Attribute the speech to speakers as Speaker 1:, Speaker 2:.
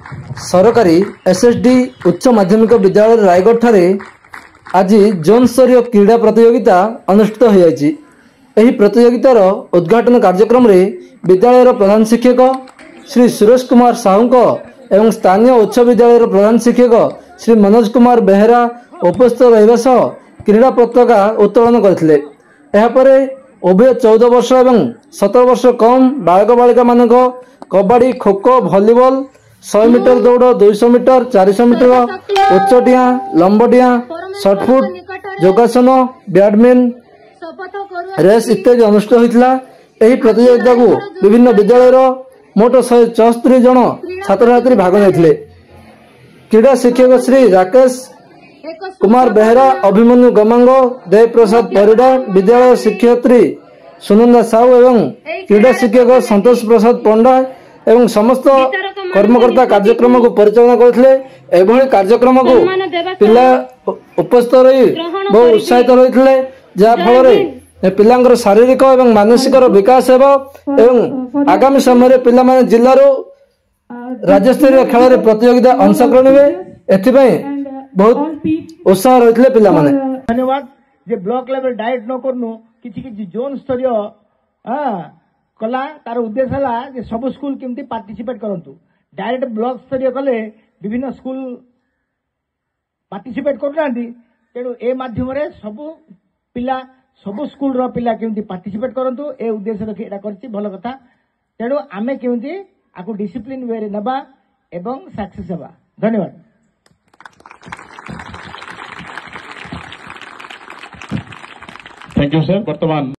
Speaker 1: सरकारी एसएसडी उच्च माध्यमिक विद्यालय रायगढ़ ठारे आज जोन स्तरीय क्रीड़ा प्रतियोगिता अनुष्ठित हो जाएगी। एही प्रतियोगितार उद्घाटन कार्यक्रम रे विद्यालयर प्रधान शिक्षक श्री सुरेश कुमार साहू एवं स्थानीय उच्च विद्यालयर प्रधान शिक्षक श्री मनोज कुमार बेहेरा उपस्थित रहिबा सह क्रीड़ा पताका उत्तोलन करथिले। एहा परे उभय 14 वर्ष एवं 17 वर्ष कम बालक बालिका मानक कबड्डी खो खो भलीबॉल 100 मीटर दौड़ 200 मीटर 400 मीटर उच्चडिया लंबडिया शॉर्टपुट योगासन बैडमिंटन रेस इत्यादि अनुष्ठित होता। यह प्रतियोगिता को विभिन्न विद्यालय मोट 174 जन छात्र छात्री भाग लेते। क्रीड़ा शिक्षक श्री राकेश कुमार बेहेरा अभिमन्यु गमांग देव प्रसाद परिडा विद्यालय शिक्षयित्री सुनंदा साहू एवं क्रीड़ा शिक्षक संतोष प्रसाद पंडा एवं समस्त कर्मकर्ता कार्यक्रम को परिचालना करथिले। एभली कार्यक्रम को पिला उपस्थित रही बहुत उत्साहित रहिथिले, जा फल पिलांकर शारीरिक एवं मानसिक विकास हेबो एवं आगामी समय पिला माने जिल्लारो राज्य स्तरीय खेल रे प्रतियोगिता अंशग्रहण हेबे। एथिपई बहुत उत्साह रहिथिले पिला माने।
Speaker 2: धन्यवाद जे ब्लॉक लेवल डायरेक्ट न करनु किछि किछि जोन स्तरीय कला तार उद्देश्य है जे सब स्कूल केमती पार्टिसिपेट करंतु। डायरेक्ट ब्लॉक स्तरीय कले विभिन्न स्कूल पार्टिसिपेट करूनांती, तेणु ए माध्यम रे सब पिला सब स्कूल रो पिला केमती पार्टिसिपेट करंतु ए उद्देश्य रखि एटा करछि भल कथा। तेणु आमे केमती आकु डिसिप्लिन वे रे नबा एवं सक्सेस हेबा। धन्यवाद।
Speaker 3: Thank you sir. वर्तमान